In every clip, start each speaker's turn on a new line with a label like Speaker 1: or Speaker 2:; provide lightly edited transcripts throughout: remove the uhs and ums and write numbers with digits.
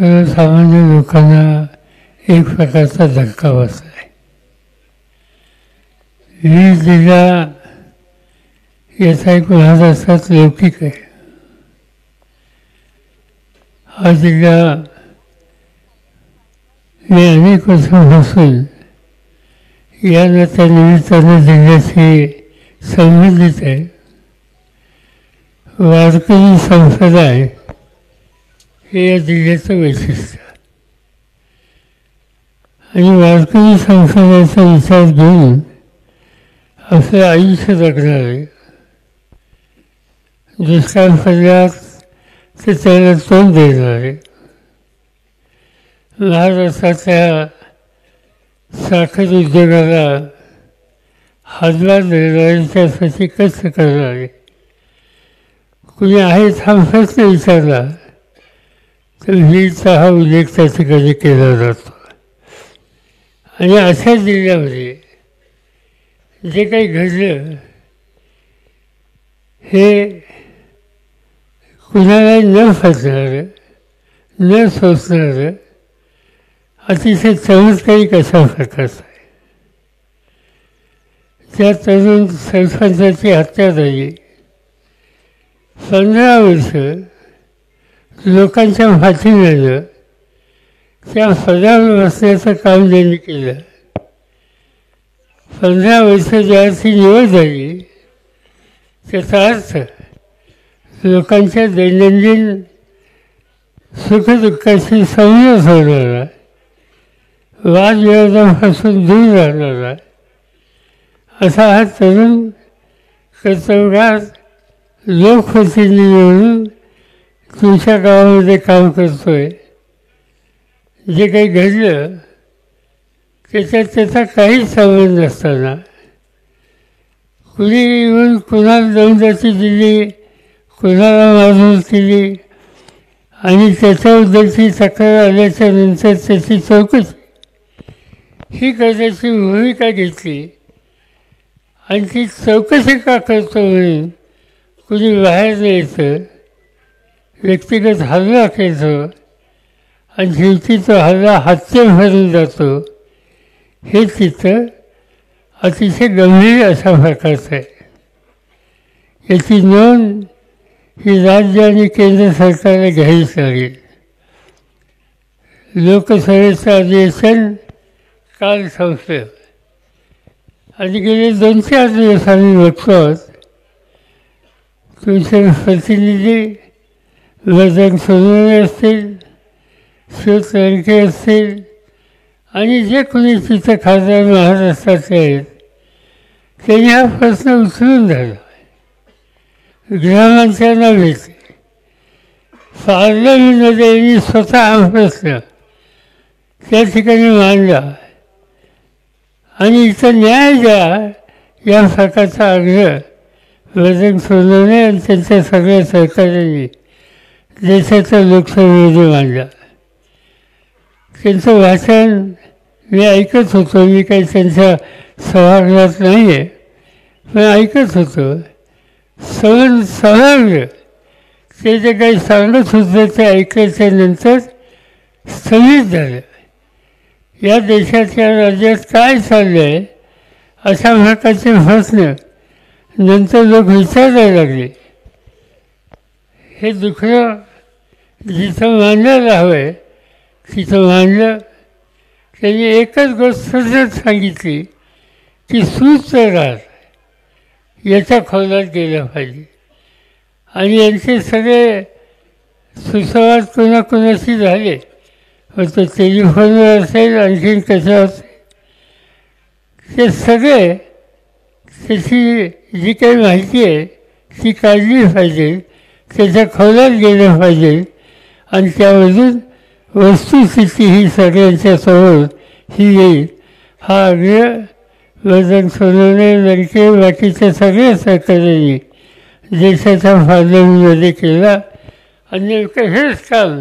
Speaker 1: सर्वसामान्य लोकांना एक प्रकारचा धक्का बसला आहे. वीज जिल्हा याचा एक महाराष्ट्रात लौकिक आहे. हा जिल्हा मी अनेक वर्षांपासून या निमित्तानं जिल्ह्याशी संबंधित आहे. वारकरी संप्रदाय हे या जिल्ह्याचं वैशिष्ट्य आणि वारकरी संप्रदायाचा विचार घेऊन आपलं आयुष्य जगणार आहे. दुष्काळ पडल्यास ते त्याला तोंड देणार आहे. महाराष्ट्रातल्या साखर उद्योगाला हातभार देणारे त्यासाठी कष्ट करणारे कुणी आहेत हा प्रश्न विचारला तर वीजचा हा उल्लेख त्या ठिकाणी केला जातो. आणि अशा जिल्ह्यामध्ये जे काही घडलं हे कुणाला न फसणारं न सोचणारं अतिशय चमत्कारिक अशा प्रकारचं आहे. त्या तरुण सरपंचाची हत्या झाली. 15 वर्ष लोकांच्या पाठीमागं त्या पदावर बसण्याचं काम त्यांनी केलं. 15 वर्ष ज्याची निवड झाली त्याचा अर्थ लोकांच्या दैनंदिन सुखदुःखाशी संयम होणारा, वादविवादापासून दूर राहणारा असा हा तरुण कर्तव्यगार लोकप्रतिनिधी म्हणून तुमच्या गावामध्ये काम करतोय. जे काही घडलं त्याच्यात त्याचा काहीच संबंध नसताना कुणी येऊन कुणाला दौंडाची दिली, कुणाला मारून केली आणि त्याच्याबद्दलची तक्रार आल्याच्या नंतर त्याची चौकशी ही करण्याची भूमिका घेतली. आणि ती चौकशी का करतो म्हणून कुणी बाहेर यायचं, व्यक्तिगत हल्ला केला आणि शेवटी तो हल्ला हत्येभरून जातो. हे चित्र अतिशय गंभीर अशा प्रकारचं आहे. याची नोंद ही राज्य आणि केंद्र सरकारने घ्यावीच लागेल. लोकसभेचं अधिवेशन काल संपलं आणि गेले 2-4 दिवस आम्ही बघतो तुमचे प्रतिनिधी बजरंग सोनवणे असतील, शिव तळके असतील आणि जे कोणी तिथं खासदार महाराष्ट्राचे आहेत त्यांनी हा प्रश्न उचलून धरला. गृहमंत्र्यांना भेटले, पार्लमेंटमध्ये यांनी स्वतः हा प्रश्न त्या ठिकाणी मांडला आणि इथं न्याय द्या या प्रकारचा आग्रह बजरंग सोनवणे आणि त्यांच्या सगळ्या सहकाऱ्यांनी देशाच्या लोकसभेमध्ये मांडला. त्यांचं भाषण मी ऐकत होतो. मी काही त्यांच्या सभागृहात नाही आहे पण ऐकत होतो. समग्र ते जे काही सांगत होते ते ऐकायच्यानंतर स्थगित झालं. या देशाच्या राज्यात काय चाललं आहे अशा प्रकारचे प्रश्न नंतर लोक विचारायला लागले. हे दुखणं जिथं मांडायला हवं आहे तिथं मांडलं. त्यांनी एकच गोष्ट सांगितली की सूत्रराज याच्या खोलात गेलं पाहिजे आणि यांचे सगळे सुसंवाद कोणाकोणाशी झाले तो टेलिफोनवर असेल आणखीन कशावर असेल ते सगळे त्याची जी काही माहिती आहे ती काढली पाहिजे, त्याच्या खोलात गेलं पाहिजे आणि त्यामधून वस्तुस्थिती ही सगळ्यांच्या समोर ही येईल. हा आग्रह बजरंग सोनवणे, लडके, बाकीच्या सगळ्या सहकार्यांनी देशाच्या पार्लमेंटमध्ये केला आणि नेमकं हेच काम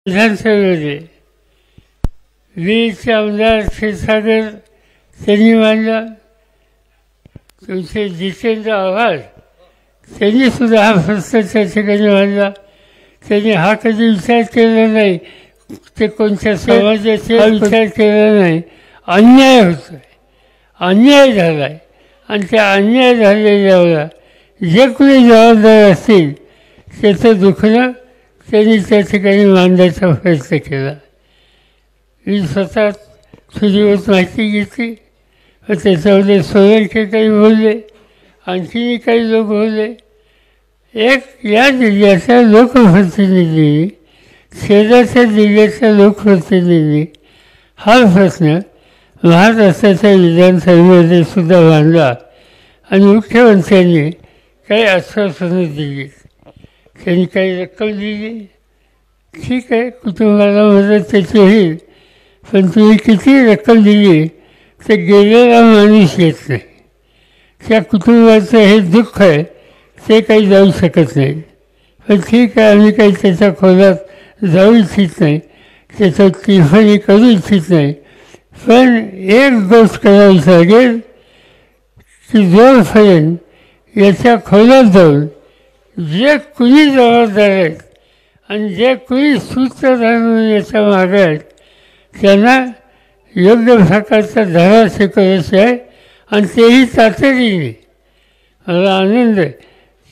Speaker 1: विधानसभेमध्ये वीरचे आमदार क्षीरसागर त्यांनी मांडला. तुमचे जितेंद्र आव्हाड त्यांनीसुद्धा हा प्रश्न त्या ठिकाणी मांडला. त्यांनी हा कधी विचार केला नाही, ते कोणत्या समाजाचा विचार केला नाही. अन्याय होतो आहे, अन्याय झाला आहे आणि त्या अन्याय झालेल्यावर जे कोणी जबाबदार असतील त्याचं दुखणं त्यांनी त्या ठिकाणी मांडण्याचा प्रयत्न केला. मी स्वतः थोडीवर माहिती घेतली व त्याच्यामध्ये सोलंके काही बोलले, आणखीही काही लोक बोलले. एक या जिल्ह्याच्या लोकप्रतिनिधी, शेजारच्या जिल्ह्याच्या लोकप्रतिनिधी हा प्रश्न महाराष्ट्राच्या विधानसभेमध्ये सुद्धा मांडला आणि मुख्यमंत्र्यांनी काही आश्वासनं दिली. त्यांनी काही रक्कम दिली, ठीक आहे, कुटुंबाला मदत त्याची होईल, पण तुम्ही किती रक्कम दिली तर गेलेला माणूस येत नाही. त्या कुटुंबाचं हे दुःख आहे ते काही जाऊ शकत नाही. पण ठीक आहे, आम्ही काही त्याच्या खोलात जाऊ इच्छित नाही, त्याचं टिफणी करू इच्छित नाही. पण एक गोष्ट करावी लागेल की जोपर्यंत याच्या खोलात जाऊन जे कुणी जबाबदार आहेत आणि जे कुणी सूत्रधार म्हणून याच्या मागे आहेत त्यांना योग्य प्रकारचा धडा शिकवायचा आहे आणि तेही तातडीने. मला आनंद आहे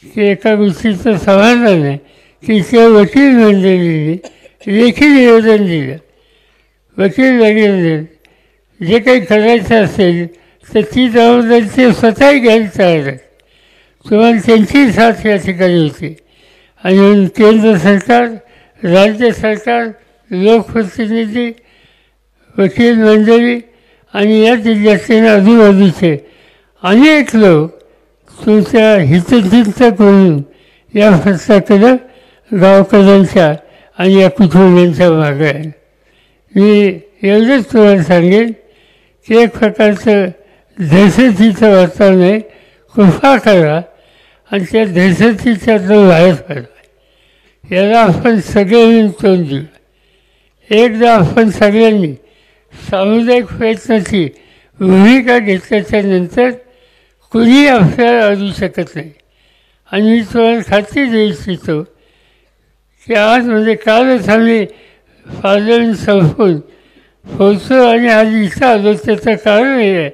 Speaker 1: की एका गोष्टीचं समाधान आहे की त्या वकील मंडळीने लेखी निवेदन दिलं. वकील वगैरे जे काही करायचं असेल तर ती जबाबदारी ते स्वतःही घ्यायला तयार आहेत. तुम्हाला त्यांची साथ या ठिकाणी होती आणि केंद्र सरकार, राज्य सरकार, लोकप्रतिनिधी, वकील मंडळी आणि या जिल्ह्यातील आजूबाजूचे अनेक लोक तुमच्या हितचिंतक म्हणून या प्रश्नाकडं गावकऱ्यांच्या आणि या कुटुंबियांच्या मागे आहे. मी एवढंच तुम्हाला सांगेन की एक प्रकारचं दहशतीचं वातावरण आहे, कृपा करा आणि त्या दहशतीच्यातून बाहेर पडा. याला आपण सगळ्यांनी तोंड देऊ. एकदा आपण सगळ्यांनी सामुदायिक प्रयत्नाची भूमिका घेतल्याच्या नंतर कुणी आपल्याला अडू शकत नाही. आणि मी तुम्हाला खात्री देऊ इच्छितो की आज म्हणजे कालच आम्ही पार्लमेंट संपवून पोहोचलो आणि आज इथं आलो. त्याचं कारण हे आहे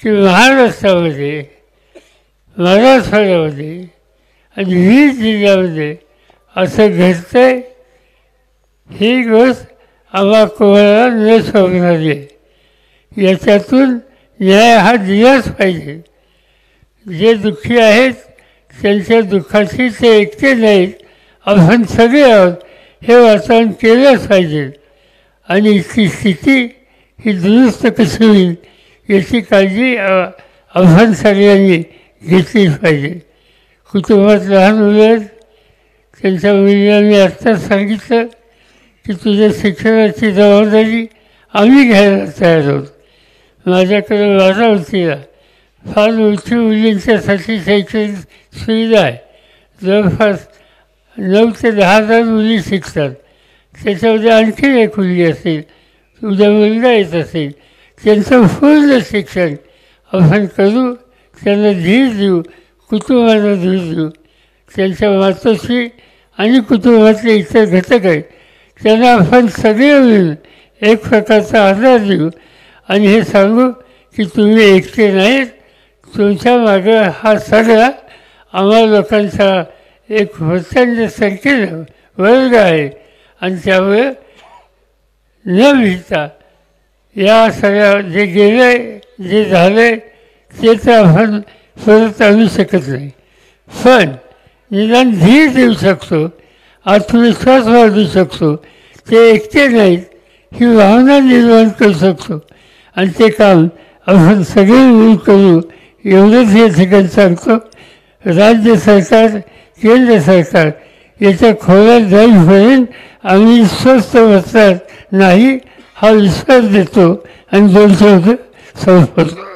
Speaker 1: की महाराष्ट्रामध्ये, मराठवाड्यामध्ये आणि 20 जिल्ह्यामध्ये असं घडतं आहे. ही गोष्ट आम्हा कोणाला न शोभणारी आहे. याच्यातून न्याय हा दिलाच पाहिजे. जे दुःखी आहेत त्यांच्या दुःखाशी ते एकटे नाहीत, आपण सगळे आहोत हे वातावरण केलंच पाहिजे. आणि ती स्थिती ही दुरुस्त कशी होईल याची काळजी आपण सगळ्यांनी घेतलीच पाहिजे. कुटुंबात लहान मुलं आहेत, त्यांच्या मुलांनी आत्ताच सांगितलं की तुझ्या शिक्षणाची जबाबदारी आम्ही घ्यायला तयार आहोत. माझ्याकडे बारामतीला फार मोठी मुलींच्यासाठी शैक्षणिक सुविधा आहे. जवळपास 9 ते 10,000 मुली शिकतात. त्याच्यामध्ये आणखी एक मुलगी असेल, उद्या मुलगा येत असेल, त्यांचं पूर्ण शिक्षण आपण करू, त्यांना धीर देऊ, कुटुंबाला धीर देऊ. त्यांच्या मातोश्री आणि कुटुंबातले इतर घटक आहेत त्यांना आपण सगळे मिळून एक प्रकारचा आधार देऊ आणि हे सांगू की तुम्ही एकटे नाहीत, तुमच्या मागं हा सगळा आम्हा लोकांचा एक प्रचंड संख्येनं वर्ग आहे. आणि त्यामुळे न भिता या सगळ्या जे गेलं आहे, जे झालं आहे ते तर आपण परत आणू शकत नाही, पण निदान धीर देऊ शकतो, आत्मविश्वास वाढवू शकतो. ते एकटे नाहीत ही भावना निर्माण करू शकतो आणि ते काम आपण सगळे मिळून करू एवढंच या ठिकाणी सांगतो. राज्य सरकार, केंद्र सरकार याच्या खोलात जाईपर्यंत आम्ही स्वस्थ बसणार नाही हा विश्वास देतो आणि 2 शब्द संपवतो.